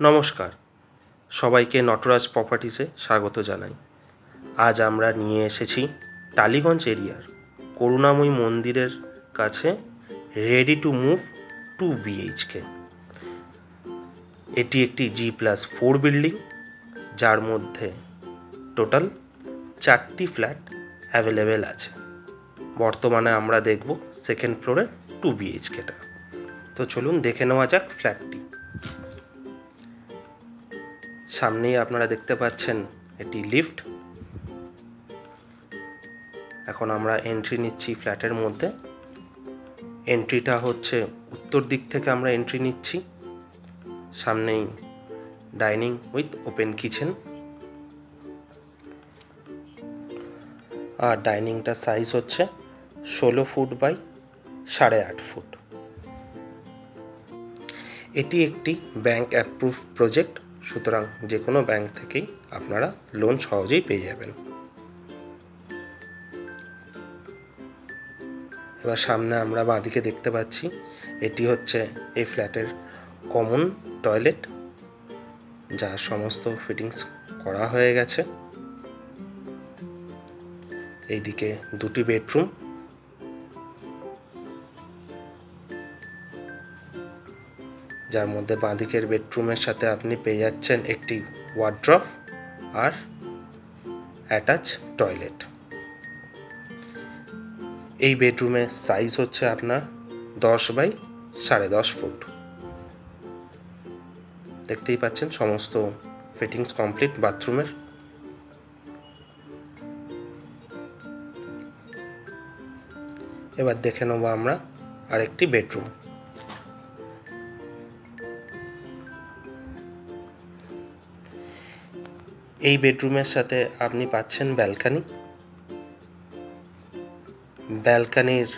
নমস্কার, সবাইকে নটরাজ প্রপার্টিসে স্বাগত জানাই। আজ আমরা নিয়ে এসেছি টালিগঞ্জ এরিয়ার করুণাময়ী মন্দিরের কাছে রেডি টু মুভ 2 BHK। এটি একটি G+4 বিল্ডিং, যার মধ্যে টোটাল 4টি ফ্ল্যাট অ্যাভেলেবেল আছে। বর্তমানে আমরা দেখব সেকেন্ড ফ্লোরের 2 BHKটা। তো চলুন দেখে নেওয়া যাক ফ্ল্যাটটি। সামনেই আপনারা দেখতে পাচ্ছেন এটি লিফট। এখন আমরা এন্ট্রি নিচ্ছি ফ্ল্যাটের মধ্যে। এন্ট্রিটা হচ্ছে উত্তর দিক থেকে আমরা এন্ট্রি নিচ্ছি। সামনেই ডাইনিং উইথ ওপেন কিচেন, আর ডাইনিংটার সাইজ হচ্ছে 16 ফুট বাই 8.5 ফুট। এটি একটি ব্যাংক অ্যাপ্রুভ প্রজেক্ট, সুতরাং যে কোনো ব্যাংক থেকেই আপনারা লোন সহজেই পেয়ে যাবেন। এবার সামনে আমরা বাঁদিকে দেখতে পাচ্ছি এটি হচ্ছে এই ফ্ল্যাটের কমন টয়লেট, যার সমস্ত ফিটিংস করা হয়ে গেছে। এইদিকে 2টি বেডরুম, যার মধ্যে বাঁদিকের বেডরুমের সাথে আপনি পেয়ে যাচ্ছেন একটি ওয়ার্ড্রপ আর অ্যাটাচ টয়লেট। এই বেডরুমের সাইজ হচ্ছে আপনার 10 বাই 10.5 ফুট। দেখতেই পাচ্ছেন সমস্ত ফিটিংস কমপ্লিট বাথরুমের। এবার দেখে নেব আমরা আরেকটি বেডরুম। এই বেডরুমের সাথে আপনি পাচ্ছেন ব্যালকানি। ব্যালকানির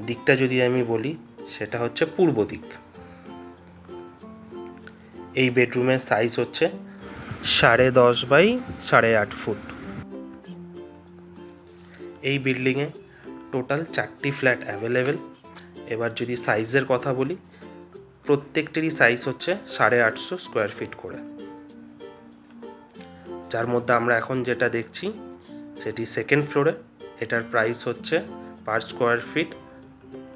দিকটা যদি আমি বলি, সেটা হচ্ছে পূর্ব দিক। এই বেডরুমের সাইজ হচ্ছে 10.5 বাই 8.5 ফুট। এই বিল্ডিংয়ে টোটাল 4টি ফ্ল্যাট অ্যাভেলেবেল। এবার যদি সাইজের কথা বলি, প্রত্যেকটিরই সাইজ হচ্ছে 850 স্কোয়ার ফিট করে। যার মধ্যে আমরা এখন যেটা দেখছি সেটি সেকেন্ড ফ্লোরে। এটার প্রাইস হচ্ছে পার স্কোয়ার ফিট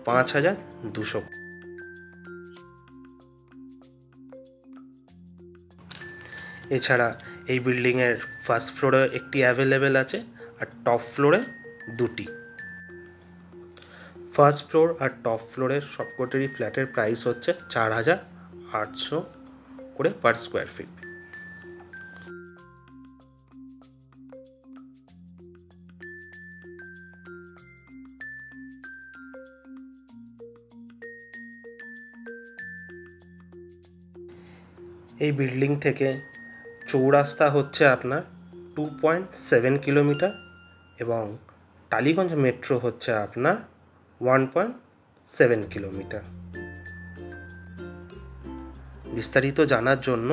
5,200। এছাড়া এই বিল্ডিংয়ের ফার্স্ট ফ্লোরে একটি অ্যাভেলেবেল আছে, আর টপ ফ্লোরে 2টি। ফার্স্ট ফ্লোর আর টপ ফ্লোরের সবকটিরই ফ্ল্যাটের প্রাইস হচ্ছে 4,800 করে পার স্কোয়ার ফিট। এই বিল্ডিং থেকে চৌরাস্তা হচ্ছে আপনার 2.7 কিলোমিটার এবং টালিগঞ্জ মেট্রো হচ্ছে আপনার 1.7 কিলোমিটার। বিস্তারিত জানার জন্য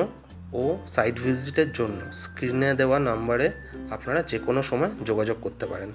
ও সাইট ভিজিটের জন্য স্ক্রিনে দেওয়া নম্বরে আপনারা যে কোনো সময় যোগাযোগ করতে পারেন।